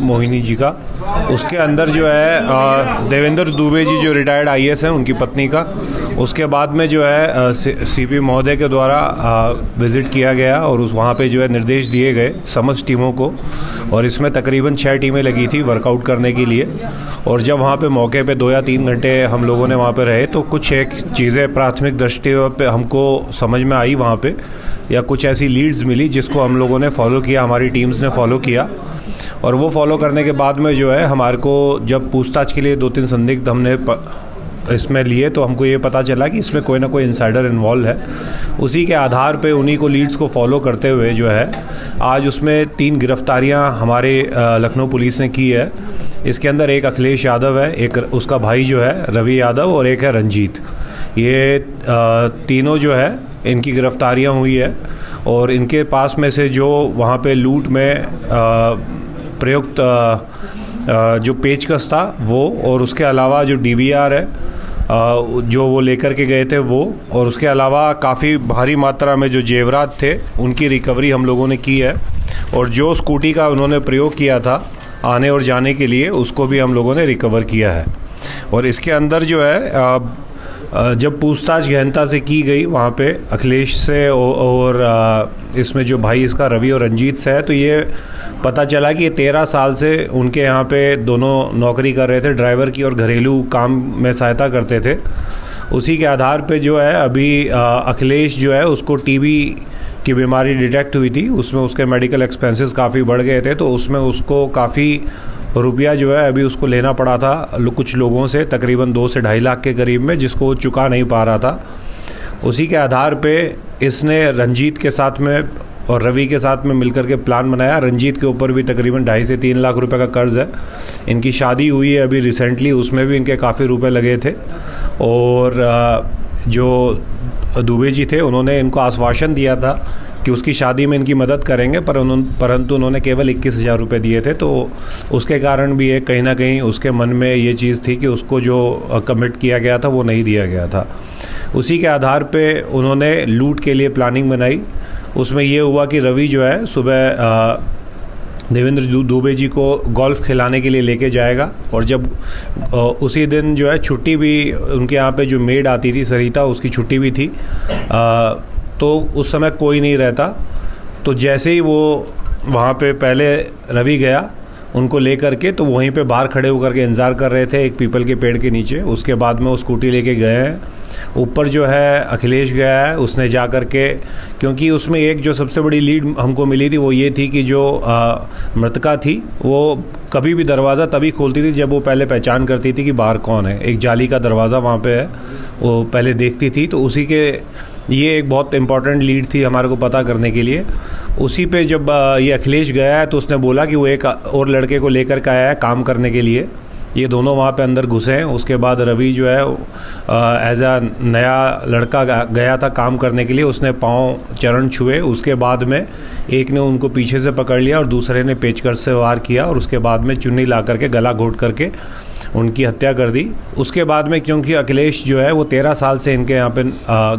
मोहिनी जी का। उसके अंदर जो है देवेंद्र दुबे जी जो रिटायर्ड आईएएस हैं उनकी पत्नी का। उसके बाद में जो है सीपी महोदय के द्वारा विज़िट किया गया और वहाँ पे जो है निर्देश दिए गए समस्त टीमों को, और इसमें तकरीबन 6 टीमें लगी थी वर्कआउट करने के लिए। और जब वहाँ पे मौके पे 2 या 3 घंटे हम लोगों ने वहाँ पे रहे तो कुछ एक चीज़ें प्राथमिक दृष्टि पे हमको समझ में आई वहाँ पे, या कुछ ऐसी लीड्स मिली जिसको हम लोगों ने फॉलो किया, हमारी टीम्स ने फॉलो किया। और वो फॉलो करने के बाद में जो है हमारे को जब पूछताछ के लिए 2-3 संदिग्ध हमने इसमें लिए तो हमको ये पता चला कि इसमें कोई ना कोई इनसाइडर इन्वॉल्व है। उसी के आधार पे उन्हीं को लीड्स को फॉलो करते हुए जो है आज उसमें 3 गिरफ्तारियां हमारे लखनऊ पुलिस ने की है। इसके अंदर एक अखिलेश यादव है, एक उसका भाई जो है रवि यादव, और एक है रंजीत। ये तीनों जो है इनकी गिरफ्तारियां हुई है। और इनके पास में से जो वहाँ पे लूट में प्रयुक्त जो पेचकस था वो, और उसके अलावा जो डीवीआर है जो वो लेकर के गए थे वो, और उसके अलावा काफ़ी भारी मात्रा में जो जेवरात थे उनकी रिकवरी हम लोगों ने की है। और जो स्कूटी का उन्होंने प्रयोग किया था आने और जाने के लिए उसको भी हम लोगों ने रिकवर किया है। और इसके अंदर जो है जब पूछताछ गहनता से की गई वहाँ पे अखिलेश से और इसमें जो भाई इसका रवि और रंजीत से है, तो ये पता चला कि ये 13 साल से उनके यहाँ पे दोनों नौकरी कर रहे थे, ड्राइवर की और घरेलू काम में सहायता करते थे। उसी के आधार पे जो है अभी अखिलेश जो है उसको टीबी की बीमारी डिटेक्ट हुई थी, उसमें उसके मेडिकल एक्सपेंसेस काफ़ी बढ़ गए थे, तो उसमें उसको काफ़ी रुपया जो है अभी उसको लेना पड़ा था कुछ लोगों से, तकरीबन 2 से 2.5 लाख के करीब में, जिसको वो चुका नहीं पा रहा था। उसी के आधार पे इसने रंजीत के साथ में और रवि के साथ में मिलकर के प्लान बनाया। रंजीत के ऊपर भी तकरीबन 2.5 से 3 लाख रुपए का कर्ज़ है। इनकी शादी हुई है अभी रिसेंटली, उसमें भी इनके काफ़ी रुपए लगे थे। और जो दुबे जी थे उन्होंने इनको आश्वासन दिया था कि उसकी शादी में इनकी मदद करेंगे, परंतु उन्होंने केवल 21,000 रुपये दिए थे। तो उसके कारण भी एक कहीं ना कहीं उसके मन में ये चीज़ थी कि उसको जो कमिट किया गया था वो नहीं दिया गया था। उसी के आधार पे उन्होंने लूट के लिए प्लानिंग बनाई। उसमें ये हुआ कि रवि जो है सुबह देवेंद्र दुबे जी को गोल्फ खिलाने के लिए लेके जाएगा, और जब उसी दिन जो है छुट्टी भी उनके यहाँ पे जो मेड आती थी सरिता, उसकी छुट्टी भी थी, तो उस समय कोई नहीं रहता। तो जैसे ही वो वहाँ पे पहले रवि गया उनको लेकर के, तो वहीं पे बाहर खड़े होकर के इंतज़ार कर रहे थे एक पीपल के पेड़ के नीचे। उसके बाद में वो स्कूटी लेके गए हैं ऊपर। जो है अखिलेश गया है, उसने जा कर के, क्योंकि उसमें एक जो सबसे बड़ी लीड हमको मिली थी वो ये थी कि जो मृतका थी वो कभी भी दरवाज़ा तभी खोलती थी जब वो पहले पहचान करती थी कि बाहर कौन है। एक जाली का दरवाज़ा वहाँ पे है, वो पहले देखती थी। तो उसी के ये एक बहुत इंपॉर्टेंट लीड थी हमारे को पता करने के लिए। उसी पे जब ये अखिलेश गया है तो उसने बोला कि वो एक और लड़के को लेकर के आया है काम करने के लिए। ये दोनों वहाँ पे अंदर घुसे हैं। उसके बाद रवि जो है एज अ नया लड़का गया था काम करने के लिए, उसने पाँव चरण छुए। उसके बाद में एक ने उनको पीछे से पकड़ लिया और दूसरे ने पेचकस से वार किया, और उसके बाद में चुन्नी ला करके गला घोट करके उनकी हत्या कर दी। उसके बाद में क्योंकि अखिलेश जो है वो 13 साल से इनके यहाँ पे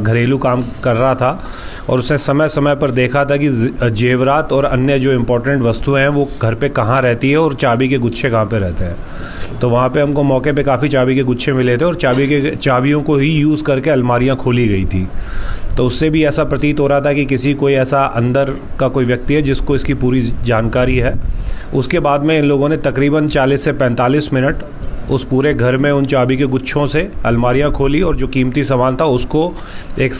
घरेलू काम कर रहा था, और उसने समय समय पर देखा था कि जेवरात और अन्य जो इम्पोर्टेंट वस्तुएं हैं वो घर पे कहाँ रहती है और चाबी के गुच्छे कहाँ पे रहते हैं। तो वहाँ पे हमको मौके पे काफ़ी चाबी के गुच्छे मिले थे, और चाबियों को ही यूज़ करके अलमारियाँ खोली गई थी। तो उससे भी ऐसा प्रतीत हो रहा था कि किसी कोई ऐसा अंदर का कोई व्यक्ति है जिसको इसकी पूरी जानकारी है। उसके बाद में इन लोगों ने तकरीबन 40 से 45 मिनट उस पूरे घर में उन चाबी के गुच्छों से अलमारियां खोली, और जो कीमती सामान था उसको एक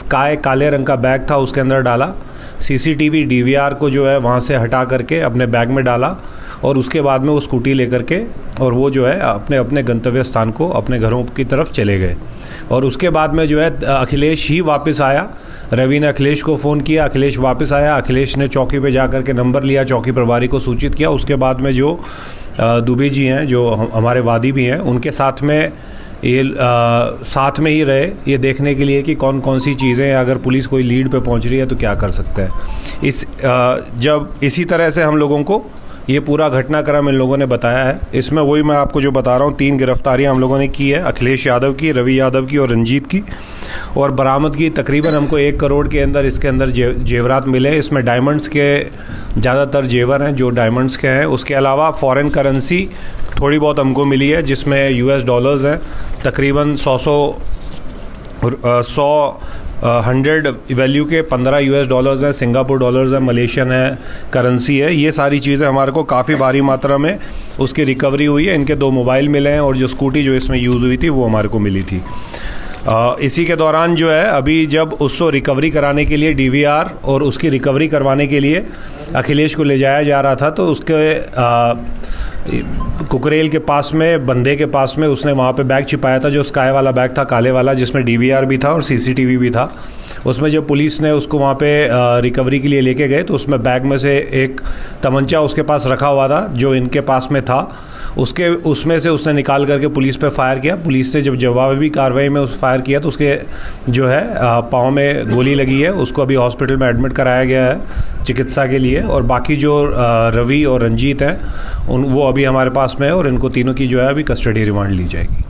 काले रंग का बैग था उसके अंदर डाला। सीसीटीवी डीवीआर को जो है वहाँ से हटा करके अपने बैग में डाला, और उसके बाद में वो स्कूटी लेकर के और वो जो है अपने अपने गंतव्य स्थान को अपने घरों की तरफ चले गए। और उसके बाद में जो है अखिलेश ही वापस आया। रवि ने अखिलेश को फ़ोन किया, अखिलेश वापस आया। अखिलेश ने चौकी पे जा कर के नंबर लिया, चौकी प्रभारी को सूचित किया। उसके बाद में जो दुबे जी हैं जो हमारे वादी भी हैं, उनके साथ में ये साथ में ही रहे ये देखने के लिए कि कौन कौन सी चीज़ें, अगर पुलिस कोई लीड पे पहुंच रही है तो क्या कर सकते हैं। जब इसी तरह से हम लोगों को ये पूरा घटनाक्रम इन लोगों ने बताया है। इसमें वही मैं आपको जो बता रहा हूँ, 3 गिरफ्तारियाँ हम लोगों ने की है, अखिलेश यादव की, रवि यादव की और रंजीत की। और बरामदगी तकरीबन हमको 1 करोड़ के अंदर इसके अंदर जेवरात मिले। इसमें डायमंड्स के ज़्यादातर जेवर हैं जो डायमंड्स के हैं। उसके अलावा फॉरेन करेंसी थोड़ी बहुत हमको मिली है, जिसमें US डॉलर्स हैं तकरीबन 100 वैल्यू के 15 US डॉलर्स हैं, सिंगापुर डॉलर्स हैं, मलेशियन है करेंसी है। ये सारी चीज़ें हमारे को काफ़ी भारी मात्रा में उसकी रिकवरी हुई है। इनके 2 मोबाइल मिले हैं और जो स्कूटी जो इसमें यूज़ हुई थी वो हमारे को मिली थी। इसी के दौरान जो है अभी जब उसको रिकवरी कराने के लिए DVR और उसकी रिकवरी करवाने के लिए अखिलेश को ले जाया जा रहा था, तो उसके कुकरेल के पास में, बंदे के पास में उसने वहाँ पे बैग छिपाया था जो स्काई वाला बैग था, काले वाला, जिसमें DVR भी था और CCTV भी था। उसमें जब पुलिस ने उसको वहाँ पे रिकवरी के लिए लेके गए तो उसमें बैग में से एक तमंचा उसके पास रखा हुआ था जो इनके पास में था। उसमें से उसने निकाल करके पुलिस पे फायर किया। पुलिस ने जब जवाबी कार्रवाई में उस फायर किया तो उसके जो है पाँव में गोली लगी है। उसको अभी हॉस्पिटल में एडमिट कराया गया है चिकित्सा के लिए। और बाकी जो रवि और रंजीत हैं वो अभी हमारे पास में है और इनको तीनों की जो है अभी कस्टडी रिमांड ली जाएगी।